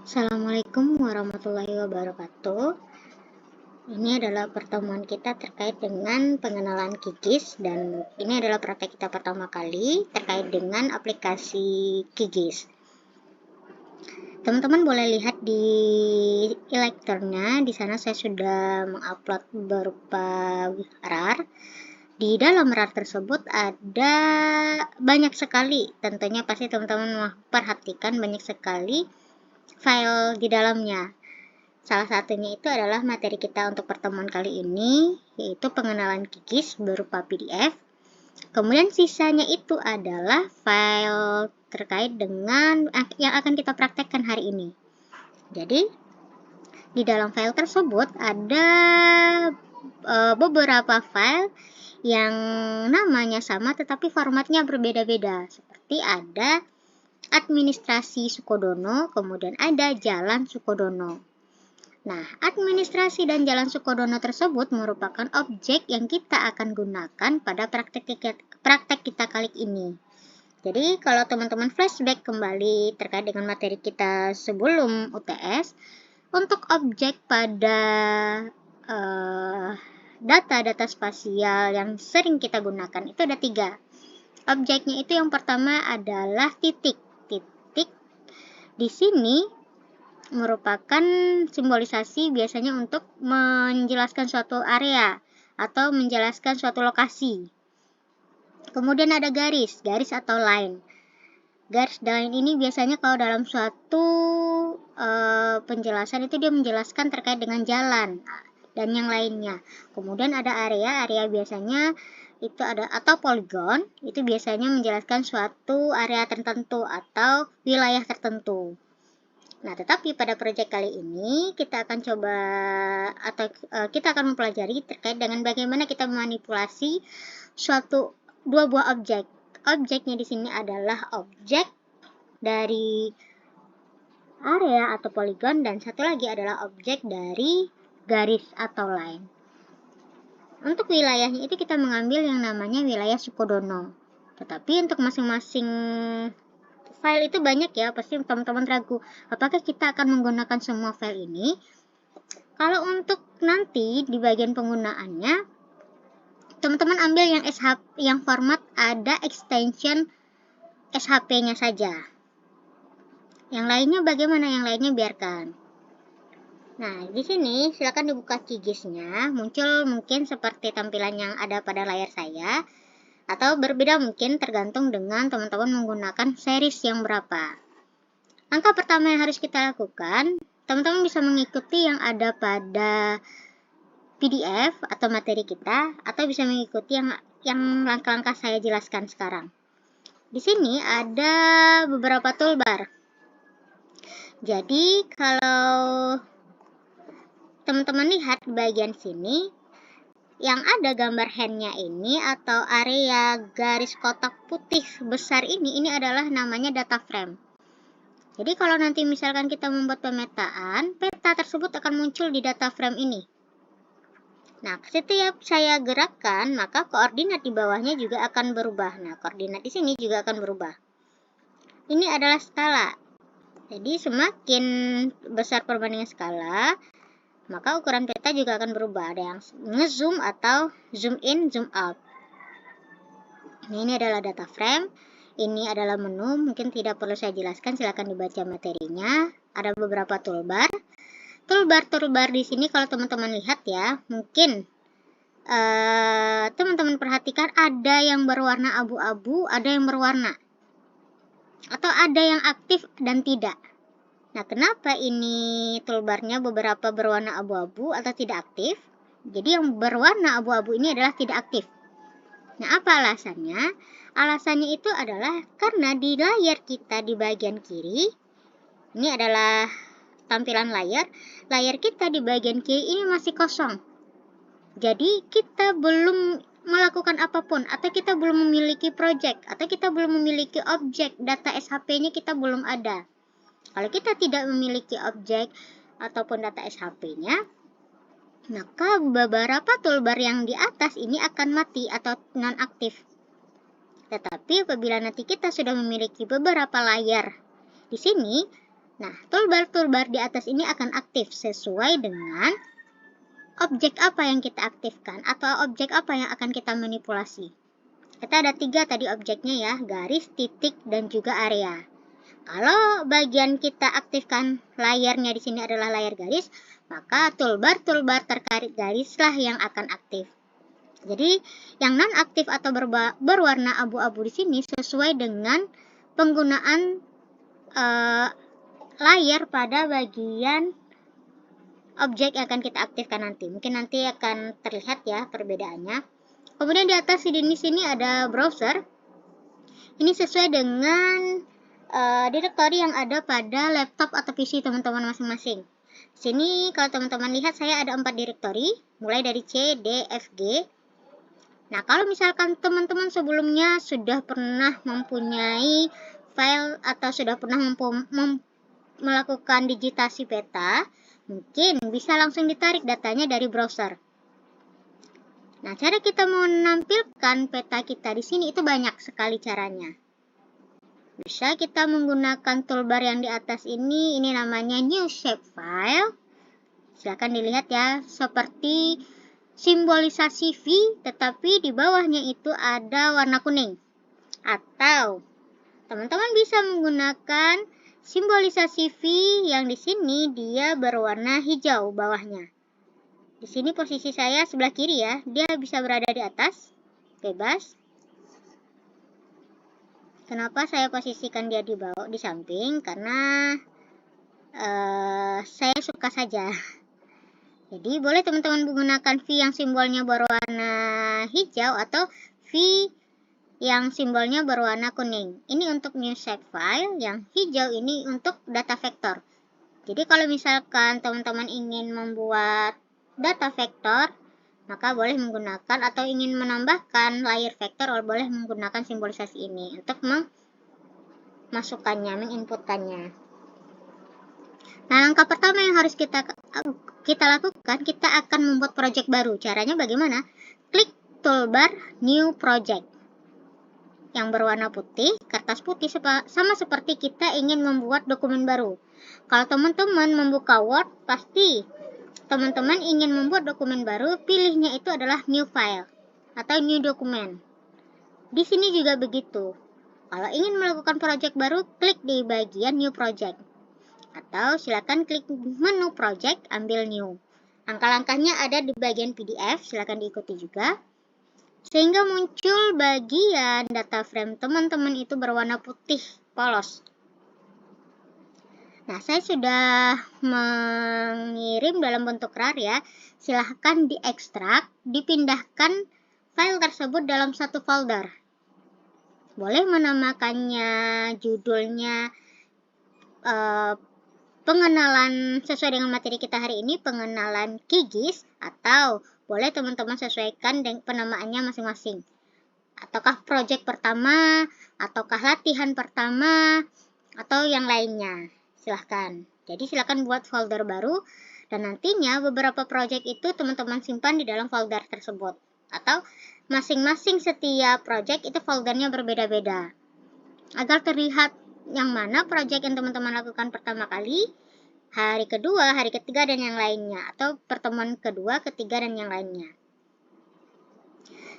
Assalamualaikum warahmatullahi wabarakatuh. Ini adalah pertemuan kita terkait dengan pengenalan QGIS dan ini adalah praktek kita pertama kali terkait dengan aplikasi QGIS. Teman-teman boleh lihat di e-lecture-nya, di sana saya sudah mengupload berupa RAR. Di dalam RAR tersebut ada banyak sekali, tentunya pasti teman-teman perhatikan banyak sekali file di dalamnya. Salah satunya itu adalah materi kita untuk pertemuan kali ini, yaitu pengenalan QGIS berupa PDF. Kemudian sisanya itu adalah file terkait dengan yang akan kita praktekkan hari ini. Jadi, di dalam file tersebut ada beberapa file yang namanya sama tetapi formatnya berbeda-beda. Seperti ada administrasi Sukodono, kemudian ada jalan Sukodono. Nah, administrasi dan jalan Sukodono tersebut merupakan objek yang kita akan gunakan pada praktek kita kali ini. Jadi, kalau teman-teman flashback kembali terkait dengan materi kita sebelum UTS, untuk objek pada data-data spasial yang sering kita gunakan itu ada 3. Objeknya itu yang pertama adalah titik. Titik di sini merupakan simbolisasi biasanya untuk menjelaskan suatu area atau menjelaskan suatu lokasi. Kemudian ada garis atau line. Garis line ini biasanya kalau dalam suatu penjelasan itu dia menjelaskan terkait dengan jalan dan yang lainnya. Kemudian ada area biasanya itu ada atau poligon, itu biasanya menjelaskan suatu area tertentu atau wilayah tertentu. Nah, tetapi pada proyek kali ini kita akan coba atau kita akan mempelajari terkait dengan bagaimana kita memanipulasi dua buah objek. Objeknya di sini adalah objek dari area atau poligon dan satu lagi adalah objek dari garis atau line. Untuk wilayahnya itu kita mengambil yang namanya wilayah Sukodono. Tetapi untuk masing-masing file itu banyak ya, pasti teman-teman ragu apakah kita akan menggunakan semua file ini. Kalau untuk nanti di bagian penggunaannya, teman-teman ambil yang format ada extension SHP-nya saja. Yang lainnya bagaimana? Yang lainnya biarkan. Nah, di sini silakan dibuka QGIS-nya, muncul mungkin seperti tampilan yang ada pada layar saya, atau berbeda mungkin tergantung dengan teman-teman menggunakan series yang berapa. Langkah pertama yang harus kita lakukan, teman-teman bisa mengikuti yang ada pada PDF atau materi kita, atau bisa mengikuti yang langkah-langkah saya jelaskan sekarang. Di sini ada beberapa toolbar. Jadi kalau teman-teman lihat di bagian sini, yang ada gambar handnya ini atau area garis kotak putih besar ini adalah namanya data frame. Jadi kalau nanti misalkan kita membuat pemetaan, peta tersebut akan muncul di data frame ini. Nah, setiap saya gerakkan, maka koordinat di bawahnya juga akan berubah. Nah, koordinat di sini juga akan berubah. Ini adalah skala. Jadi semakin besar perbandingan skala, maka ukuran peta juga akan berubah. Ada yang nge-zoom atau zoom in, zoom out. Ini adalah data frame. Ini adalah menu, mungkin tidak perlu saya jelaskan, silakan dibaca materinya. Ada beberapa toolbar. Toolbar di sini kalau teman-teman lihat ya, mungkin teman-teman perhatikan ada yang berwarna abu-abu, ada yang berwarna. Atau ada yang aktif dan tidak. Nah, kenapa ini toolbarnya beberapa berwarna abu-abu atau tidak aktif? Jadi yang berwarna abu-abu ini adalah tidak aktif. Nah, apa alasannya? Alasannya itu adalah karena di layar kita di bagian kiri, ini adalah tampilan layar kita di bagian kiri ini masih kosong. Jadi kita belum melakukan apapun, atau kita belum memiliki project, atau kita belum memiliki objek, data SHP-nya kita belum ada. Kalau kita tidak memiliki objek ataupun data SHP-nya, maka beberapa toolbar yang di atas ini akan mati atau non-aktif. Tetapi apabila nanti kita sudah memiliki beberapa layar di sini, Nah, toolbar-toolbar di atas ini akan aktif sesuai dengan objek apa yang kita aktifkan atau objek apa yang akan kita manipulasi. Kita ada 3 tadi objeknya ya, garis, titik, dan juga area. Kalau bagian kita aktifkan layarnya di sini adalah layar garis, maka toolbar-toolbar terkait garislah yang akan aktif. Jadi, yang non-aktif atau berwarna abu-abu di sini sesuai dengan penggunaan layar pada bagian objek yang akan kita aktifkan nanti. Mungkin nanti akan terlihat ya perbedaannya. Kemudian di atas sini ada browser. Ini sesuai dengan direktori yang ada pada laptop atau PC teman-teman masing-masing. Sini kalau teman-teman lihat saya ada 4 direktori, mulai dari C, D, F, G. Nah, kalau misalkan teman-teman sebelumnya sudah pernah mempunyai file atau sudah pernah melakukan digitasi peta, mungkin bisa langsung ditarik datanya dari browser. Nah, cara kita menampilkan peta kita di sini itu banyak sekali caranya. Bisa kita menggunakan toolbar yang di atas ini namanya New Shapefile. Silahkan dilihat ya, seperti simbolisasi V, tetapi di bawahnya itu ada warna kuning. Atau teman-teman bisa menggunakan simbolisasi V yang di sini dia berwarna hijau bawahnya. Di sini posisi saya sebelah kiri ya, dia bisa berada di atas, bebas. Kenapa saya posisikan dia di bawah, di samping? Karena saya suka saja. Jadi boleh teman-teman menggunakan V yang simbolnya berwarna hijau atau V yang simbolnya berwarna kuning. Ini untuk new shapefile, yang hijau ini untuk data vektor. Jadi kalau misalkan teman-teman ingin membuat data vektor, maka boleh menggunakan atau ingin menambahkan layer vektor, boleh menggunakan simbolisasi ini untuk memasukkannya, menginputkannya. Nah, langkah pertama yang harus kita lakukan, kita akan membuat project baru. Caranya bagaimana? Klik toolbar New Project yang berwarna putih, kertas putih, sama seperti kita ingin membuat dokumen baru. Kalau teman-teman membuka Word, pasti teman-teman ingin membuat dokumen baru, pilihnya itu adalah New File atau New Document. Di sini juga begitu. Kalau ingin melakukan project baru, klik di bagian New Project. Atau silakan klik menu Project, ambil New. Langkah-langkahnya ada di bagian PDF, silakan diikuti juga. Sehingga muncul bagian data frame teman-teman itu berwarna putih polos. Nah, saya sudah mengirim dalam bentuk RAR ya. Silahkan diekstrak, dipindahkan file tersebut dalam satu folder. Boleh menamakannya, judulnya, pengenalan sesuai dengan materi kita hari ini, pengenalan QGIS, atau boleh teman-teman sesuaikan dengan penamaannya masing-masing. Ataukah project pertama, ataukah latihan pertama, atau yang lainnya. Silahkan. Jadi silahkan buat folder baru dan nantinya beberapa project itu teman-teman simpan di dalam folder tersebut. Atau masing-masing setiap project itu foldernya berbeda-beda. Agar terlihat yang mana project yang teman-teman lakukan pertama kali, hari kedua, hari ketiga, dan yang lainnya. Atau pertemuan kedua, ketiga, dan yang lainnya.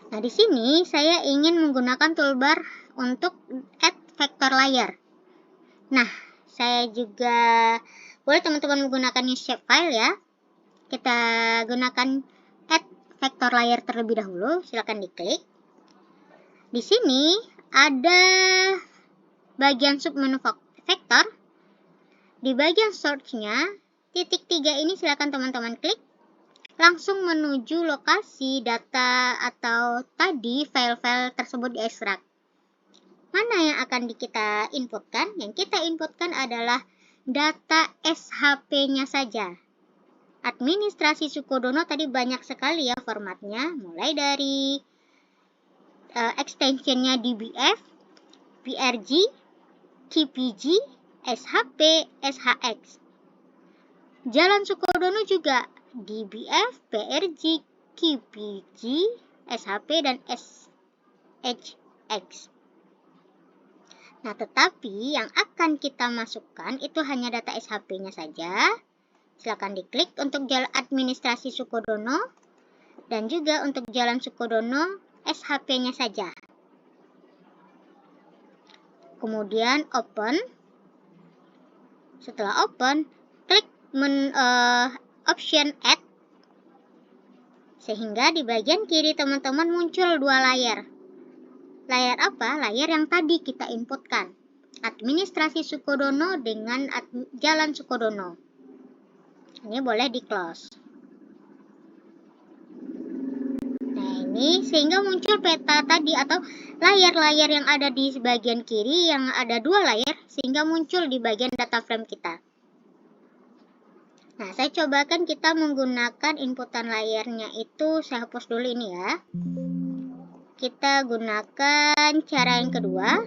Nah, di sini saya ingin menggunakan toolbar untuk add vector layer. Nah, saya juga boleh teman-teman menggunakan new shapefile ya. Kita gunakan add vector layer terlebih dahulu, silakan diklik. Di sini ada bagian submenu vektor. Di bagian search-nya, titik 3 ini silakan teman-teman klik. Langsung menuju lokasi data atau tadi file-file tersebut diekstrak. Mana yang akan kita inputkan? Yang kita inputkan adalah data SHP-nya saja. Administrasi Sukodono tadi banyak sekali ya formatnya, mulai dari extensionnya DBF, PRG, KPG, SHP, SHX. Jalan Sukodono juga DBF, PRG, KPG, SHP, dan SHX. Nah, tetapi yang akan kita masukkan itu hanya data SHP-nya saja. Silakan diklik untuk jalan administrasi Sukodono dan juga untuk jalan Sukodono SHP-nya saja. Kemudian open. Setelah open, klik option add. Sehingga di bagian kiri teman-teman muncul dua layar. Layar apa? Layar yang tadi kita inputkan. Administrasi Sukodono dengan jalan Sukodono. Ini boleh di close. Nah, ini sehingga muncul peta tadi atau layar-layar yang ada di bagian kiri yang ada dua layar sehingga muncul di bagian data frame kita. Nah, saya cobakan kita menggunakan inputan layarnya itu, saya hapus dulu ini ya. Kita gunakan cara yang kedua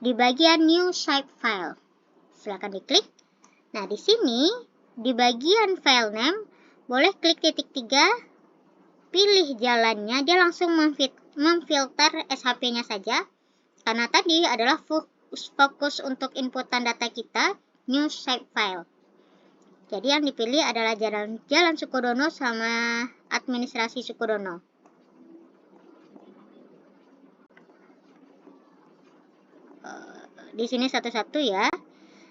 di bagian new shapefile. Silakan diklik. Nah, di sini di bagian file name boleh klik titik 3, pilih jalannya, dia langsung memfilter SHP-nya saja. Karena tadi adalah fokus untuk inputan data kita new shapefile. Jadi yang dipilih adalah jalan Sukodono sama administrasi Sukodono. Di sini satu-satu ya.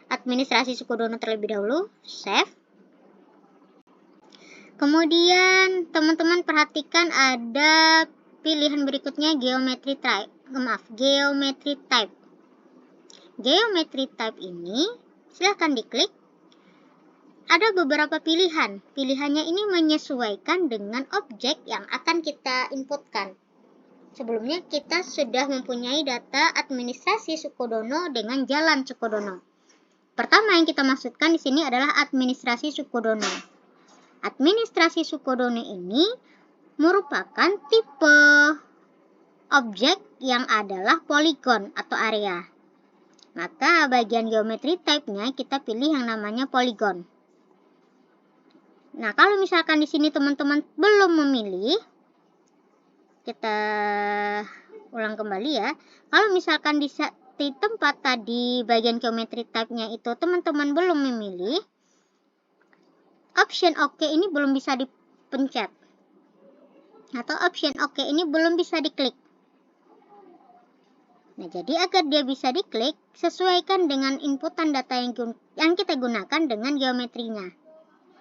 Administrasi Sukodono terlebih dahulu, save. Kemudian teman-teman perhatikan ada pilihan berikutnya geometry type. Geometry type. Geometry type ini silahkan diklik. Ada beberapa pilihan. Pilihannya ini menyesuaikan dengan objek yang akan kita inputkan. Sebelumnya kita sudah mempunyai data administrasi Sukodono dengan jalan Sukodono. Pertama yang kita maksudkan di sini adalah administrasi Sukodono. Administrasi Sukodono ini merupakan tipe objek yang adalah poligon atau area. Maka bagian geometry type-nya kita pilih yang namanya poligon. Nah, kalau misalkan di sini teman-teman belum memilih, kita ulang kembali ya. Kalau misalkan di tempat tadi bagian geometry type-nya itu teman-teman belum memilih, option OK ini belum bisa dipencet. Atau option OK ini belum bisa diklik. Nah, jadi agar dia bisa diklik, sesuaikan dengan inputan data yang kita gunakan dengan geometrinya.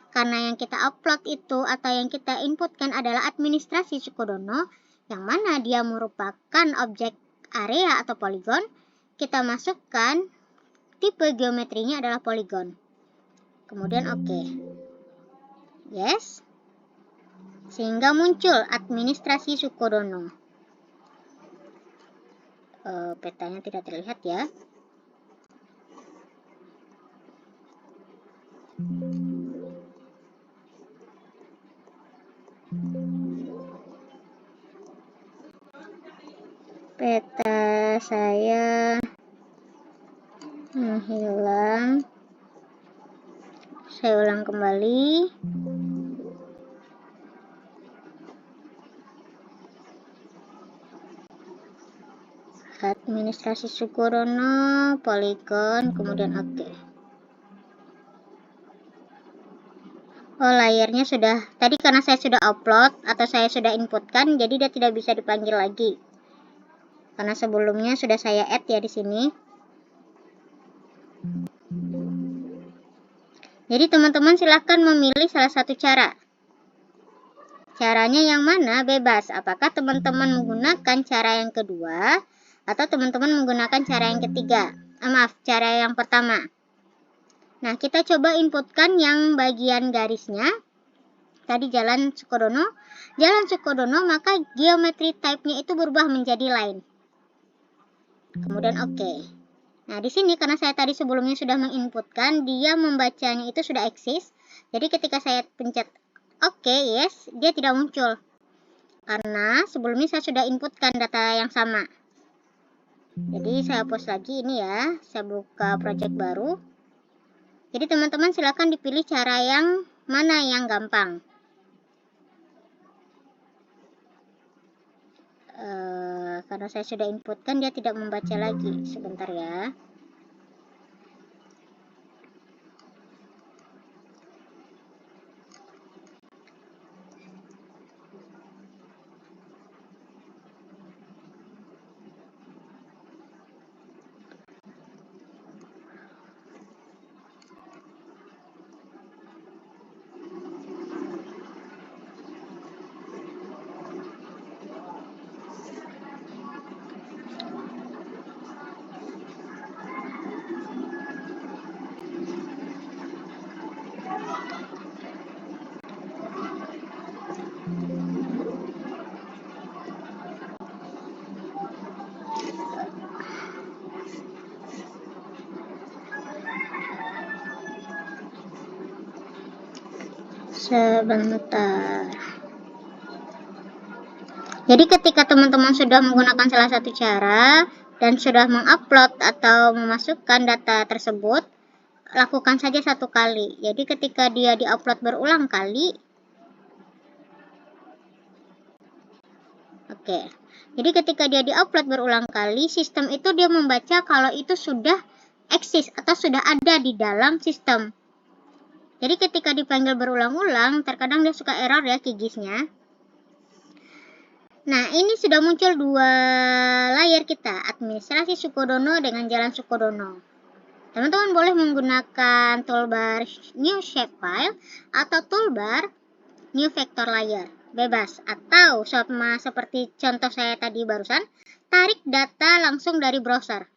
Karena yang kita upload itu atau yang kita inputkan adalah administrasi Sukodono, yang mana dia merupakan objek area atau poligon, kita masukkan tipe geometrinya adalah poligon. Kemudian OK. Yes. Sehingga muncul administrasi Sukodono. Petanya tidak terlihat ya. Peta saya menghilang. Saya ulang kembali. Administrasi Sukodono, poligon, kemudian OK. Oh, layarnya sudah, tadi karena saya sudah upload atau saya sudah inputkan, jadi dia tidak bisa dipanggil lagi. Karena sebelumnya sudah saya add ya di sini. Jadi teman-teman silahkan memilih salah satu cara. Caranya yang mana? Bebas. Apakah teman-teman menggunakan cara yang kedua atau teman-teman menggunakan cara yang ketiga? Cara yang pertama. Nah, kita coba inputkan yang bagian garisnya. Tadi jalan Sukodono. Jalan Sukodono, maka geometry type-nya itu berubah menjadi line. Kemudian OK. Nah, di sini karena saya tadi sebelumnya sudah menginputkan, dia membacanya itu sudah eksis. Jadi ketika saya pencet OK, yes, dia tidak muncul. Karena sebelumnya saya sudah inputkan data yang sama. Jadi saya hapus lagi ini ya. Saya buka project baru. Jadi teman-teman silakan dipilih cara yang mana yang gampang. Karena saya sudah inputkan, dia tidak membaca lagi. Sebentar ya. Sebentar. Jadi ketika teman-teman sudah menggunakan salah satu cara dan sudah mengupload atau memasukkan data tersebut, lakukan saja satu kali. Jadi ketika dia diupload berulang kali, oke. Jadi ketika dia diupload berulang kali, sistem itu dia membaca kalau itu sudah eksis atau sudah ada di dalam sistem. Jadi ketika dipanggil berulang-ulang, terkadang dia suka error ya QGIS-nya. Nah, ini sudah muncul dua layar kita, administrasi Sukodono dengan jalan Sukodono. Teman-teman boleh menggunakan toolbar New Shapefile atau toolbar New Vector Layer. Bebas. Atau sama seperti contoh saya tadi barusan, tarik data langsung dari browser.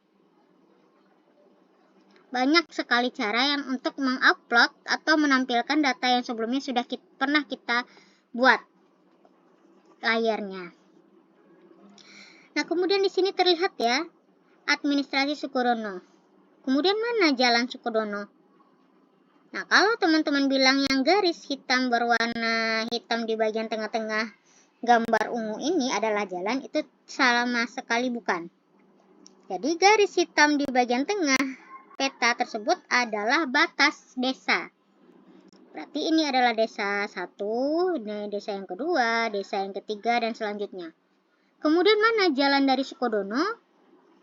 Banyak sekali cara yang untuk mengupload atau menampilkan data yang sebelumnya sudah pernah kita buat layarnya. Nah, kemudian di sini terlihat ya, administrasi Sukodono. Kemudian mana jalan Sukodono? Nah, kalau teman-teman bilang yang garis hitam berwarna hitam di bagian tengah-tengah gambar ungu ini adalah jalan, itu sama sekali bukan. Jadi garis hitam di bagian tengah peta tersebut adalah batas desa. Berarti ini adalah desa 1, ini desa yang kedua, desa yang ketiga, dan selanjutnya. Kemudian mana jalan dari Sukodono?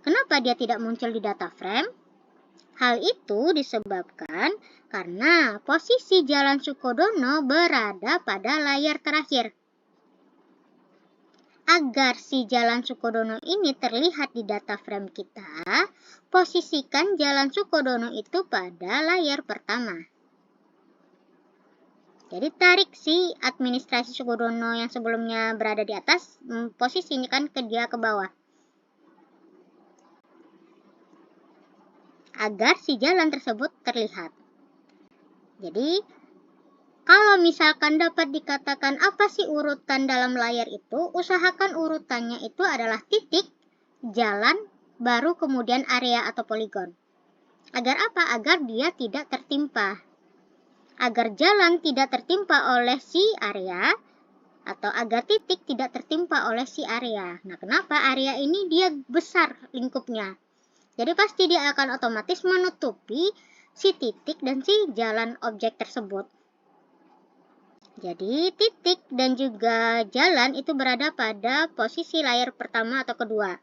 Kenapa dia tidak muncul di data frame? Hal itu disebabkan karena posisi jalan Sukodono berada pada layar terakhir. Agar si jalan Sukodono ini terlihat di data frame kita, posisikan jalan Sukodono itu pada layar pertama. Jadi tarik si administrasi Sukodono yang sebelumnya berada di atas, posisikan ke dia ke bawah. Agar si jalan tersebut terlihat. Jadi, kalau misalkan dapat dikatakan apa sih urutan dalam layar itu, usahakan urutannya itu adalah titik, jalan, baru kemudian area atau poligon. Agar apa? Agar dia tidak tertimpa. Agar jalan tidak tertimpa oleh si area, atau agar titik tidak tertimpa oleh si area. Nah, kenapa area ini dia besar lingkupnya? Jadi pasti dia akan otomatis menutupi si titik dan si jalan objek tersebut. Jadi titik dan juga jalan itu berada pada posisi layar pertama atau kedua.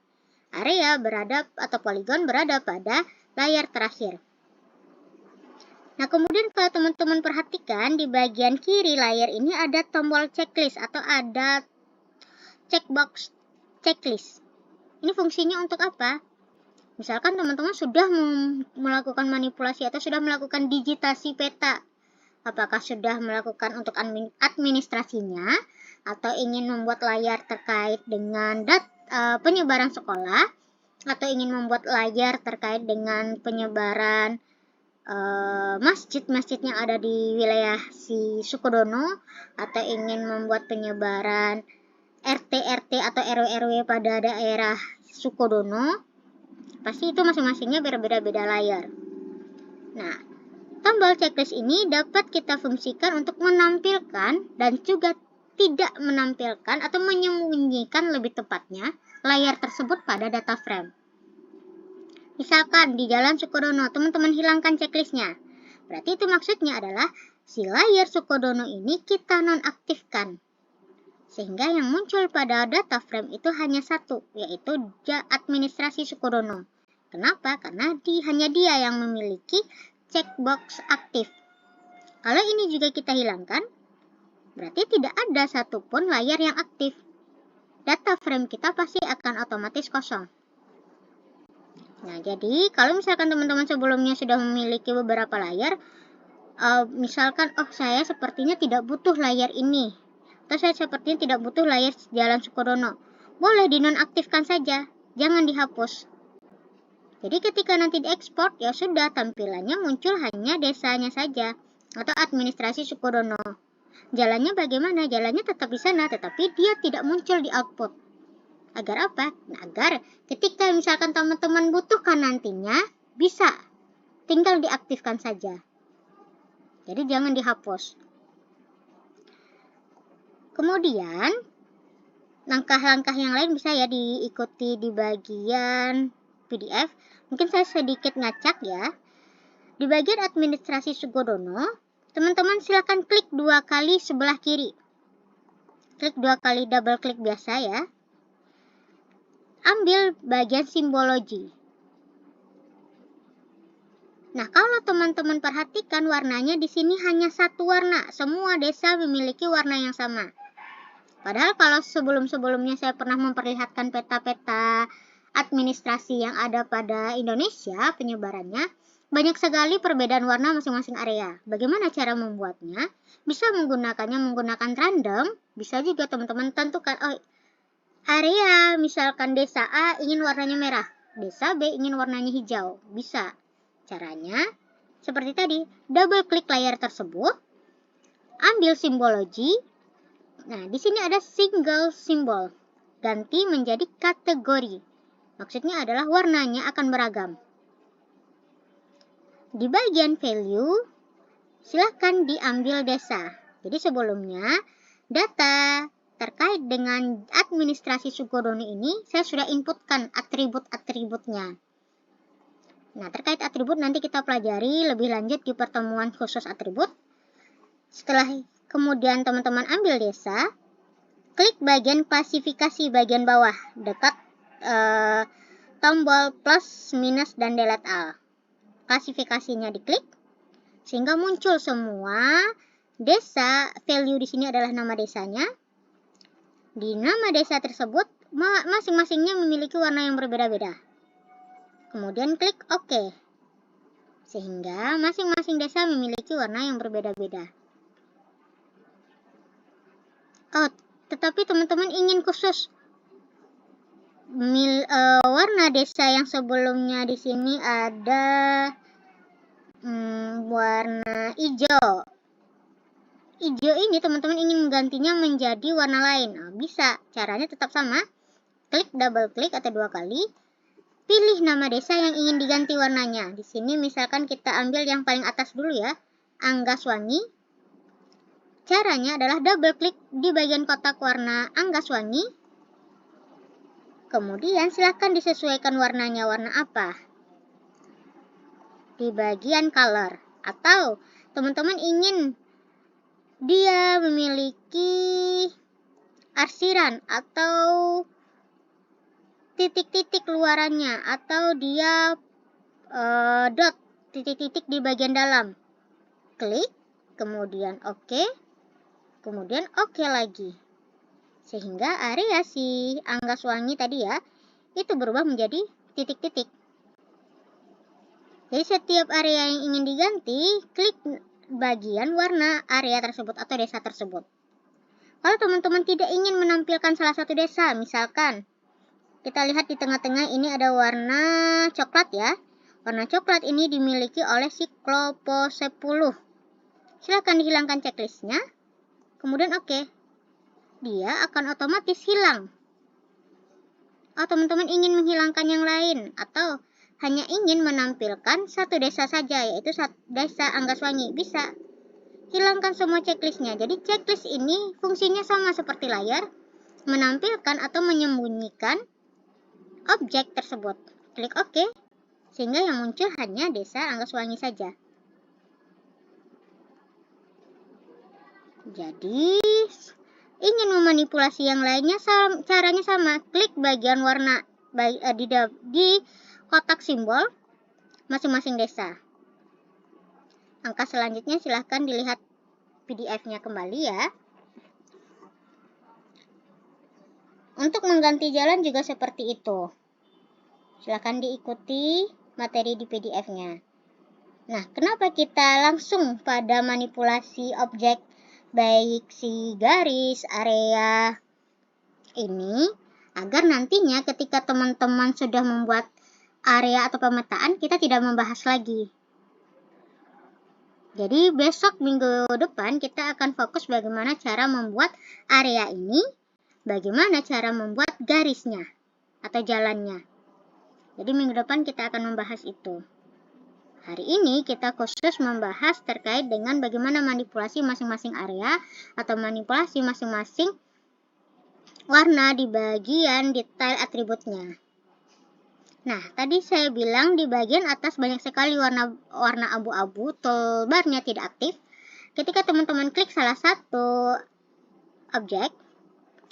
Area berada atau poligon berada pada layar terakhir. Nah, kemudian kalau teman-teman perhatikan di bagian kiri layar ini ada tombol checklist atau ada checkbox checklist. Ini fungsinya untuk apa? Misalkan teman-teman sudah melakukan manipulasi atau sudah melakukan digitasi peta. Apakah sudah melakukan untuk administrasinya atau ingin membuat layar terkait dengan penyebaran sekolah atau ingin membuat layar terkait dengan penyebaran masjid-masjid yang ada di wilayah si Sukodono atau ingin membuat penyebaran RT-RT atau RW-RW pada daerah Sukodono, pasti itu masing-masingnya berbeda-beda layar. Nah, tombol checklist ini dapat kita fungsikan untuk menampilkan dan juga tidak menampilkan atau menyembunyikan lebih tepatnya layar tersebut pada data frame. Misalkan di jalan Sukodono, teman-teman hilangkan checklistnya. Berarti itu maksudnya adalah si layar Sukodono ini kita nonaktifkan. Sehingga yang muncul pada data frame itu hanya satu, yaitu administrasi Sukodono. Kenapa? Karena hanya dia yang memiliki checkbox aktif. Kalau ini juga kita hilangkan, berarti tidak ada satupun layar yang aktif. Data frame kita pasti akan otomatis kosong. Nah, jadi kalau misalkan teman-teman sebelumnya sudah memiliki beberapa layar, misalkan, saya sepertinya tidak butuh layar ini, atau saya sepertinya tidak butuh layar jalan Sukodono, boleh dinonaktifkan saja, jangan dihapus. Jadi ketika nanti diekspor, ya sudah, tampilannya muncul hanya desanya saja, atau administrasi Sukodono. Jalannya bagaimana? Jalannya tetap di sana, tetapi dia tidak muncul di output. Agar apa? Agar ketika misalkan teman-teman butuhkan nantinya, bisa tinggal diaktifkan saja. Jadi jangan dihapus. Kemudian, langkah-langkah yang lain bisa ya diikuti di bagian PDF. Mungkin saya sedikit ngacak ya. Di bagian administrasi Sukodono, teman-teman silakan klik 2 kali sebelah kiri. Klik 2 kali, double klik biasa ya. Ambil bagian simbologi. Nah, kalau teman-teman perhatikan warnanya di sini hanya satu warna. Semua desa memiliki warna yang sama. Padahal kalau sebelum-sebelumnya saya pernah memperlihatkan peta-peta administrasi yang ada pada Indonesia, penyebarannya, banyak sekali perbedaan warna masing-masing area. Bagaimana cara membuatnya? Bisa menggunakan random, bisa juga teman-teman tentukan, area misalkan desa A ingin warnanya merah, desa B ingin warnanya hijau. Bisa. Caranya seperti tadi, double klik layar tersebut, ambil simbologi. Nah, di sini ada single symbol. Ganti menjadi kategori. Maksudnya adalah warnanya akan beragam. Di bagian value, silahkan diambil desa. Jadi sebelumnya, data terkait dengan administrasi Sukodono ini, saya sudah inputkan atribut-atributnya. Nah, terkait atribut nanti kita pelajari lebih lanjut di pertemuan khusus atribut. Setelah kemudian teman-teman ambil desa, klik bagian klasifikasi bagian bawah, dekat tombol plus, minus, dan delete all. Klasifikasinya diklik, sehingga muncul semua desa. Value di sini adalah nama desanya. Di nama desa tersebut, masing-masingnya memiliki warna yang berbeda-beda. Kemudian klik OK. Sehingga masing-masing desa memiliki warna yang berbeda-beda. Tetapi teman-teman ingin khusus warna desa yang sebelumnya di sini ada warna hijau. Hijau ini teman-teman ingin menggantinya menjadi warna lain. Bisa, caranya tetap sama. Klik double klik atau 2 kali. Pilih nama desa yang ingin diganti warnanya. Di sini misalkan kita ambil yang paling atas dulu ya, Anggaswangi. Caranya adalah double klik di bagian kotak warna Anggaswangi. Kemudian silahkan disesuaikan warnanya warna apa. Di bagian color. Atau teman-teman ingin dia memiliki arsiran atau titik-titik luarannya, atau dia dot, titik-titik di bagian dalam. Klik, kemudian OK, kemudian OK lagi. Sehingga area si Anggaswangi tadi ya, itu berubah menjadi titik-titik. Jadi setiap area yang ingin diganti, klik bagian warna area tersebut atau desa tersebut. Kalau teman-teman tidak ingin menampilkan salah satu desa, misalkan kita lihat di tengah-tengah ini ada warna coklat ya. Warna coklat ini dimiliki oleh si Klopo 10. Silahkan dihilangkan checklistnya. Kemudian OK. Dia akan otomatis hilang. Teman-teman ingin menghilangkan yang lain, atau hanya ingin menampilkan satu desa saja, yaitu desa Anggaswangi, bisa. Hilangkan semua checklistnya. Jadi checklist ini fungsinya sama seperti layar, menampilkan atau menyembunyikan objek tersebut. Klik OK, sehingga yang muncul hanya desa Anggaswangi saja. Jadi ingin memanipulasi yang lainnya, caranya sama. Klik bagian warna di kotak simbol masing-masing desa. Langkah selanjutnya silahkan dilihat PDF-nya kembali ya. Untuk mengganti jalan juga seperti itu. Silahkan diikuti materi di PDF-nya. Nah, kenapa kita langsung pada manipulasi objek baik si garis, area ini, agar nantinya ketika teman-teman sudah membuat area atau pemetaan, kita tidak membahas lagi. Jadi besok minggu depan kita akan fokus bagaimana cara membuat area ini, bagaimana cara membuat garisnya atau jalannya. Jadi minggu depan kita akan membahas itu. Hari ini kita khusus membahas terkait dengan bagaimana manipulasi masing-masing area atau manipulasi masing-masing warna di bagian detail atributnya. Nah, tadi saya bilang di bagian atas banyak sekali warna abu-abu, toolbarnya tidak aktif. Ketika teman-teman klik salah satu objek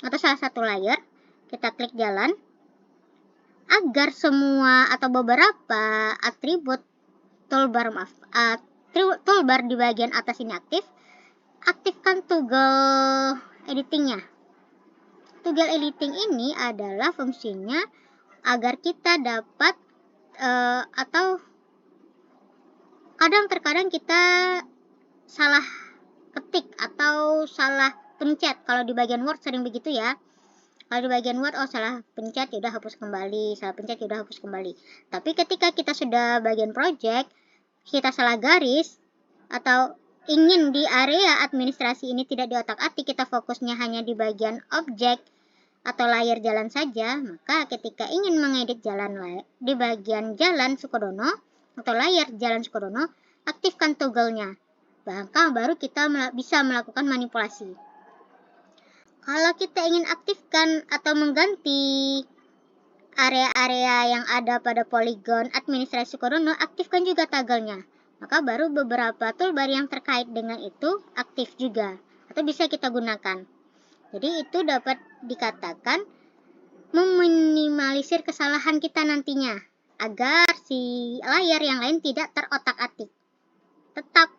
atau salah satu layer, kita klik jalan, agar semua atau beberapa atribut toolbar di bagian atas ini aktif, aktifkan toggle editingnya. Toggle editing ini adalah fungsinya agar kita dapat atau terkadang kita salah ketik atau salah pencet. Kalau di bagian Word sering begitu ya. Kalau di bagian Word, salah pencet, ya udah hapus kembali, salah pencet, ya udah hapus kembali. Tapi ketika kita sudah bagian project, kita salah garis, atau ingin di area administrasi ini tidak diotak-atik, kita fokusnya hanya di bagian objek atau layar jalan saja, maka ketika ingin mengedit jalan di bagian jalan Sukodono atau layar jalan Sukodono, aktifkan toggle-nya. Maka baru kita bisa melakukan manipulasi. Kalau kita ingin aktifkan atau mengganti area-area yang ada pada poligon administrasi Sukodono, aktifkan juga toggle-nya. Maka baru beberapa toolbar yang terkait dengan itu aktif juga atau bisa kita gunakan. Jadi itu dapat dikatakan meminimalisir kesalahan kita nantinya agar si layar yang lain tidak terotak-atik, tetap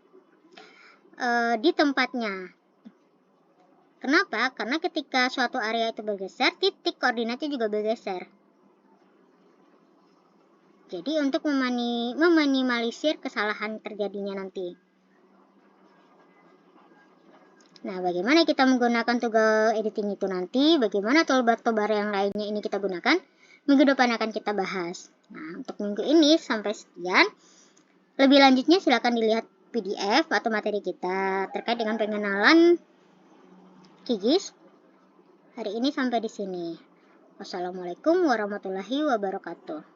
di tempatnya. Kenapa? Karena ketika suatu area itu bergeser, titik koordinatnya juga bergeser. Jadi untuk meminimalisir kesalahan terjadinya nanti. Nah, bagaimana kita menggunakan toggle editing itu nanti? Bagaimana toolbar-toolbar yang lainnya ini kita gunakan? Minggu depan akan kita bahas. Nah, untuk minggu ini sampai sekian. Lebih lanjutnya silakan dilihat PDF atau materi kita terkait dengan pengenalan QGIS. Hari ini sampai di sini. Wassalamualaikum warahmatullahi wabarakatuh.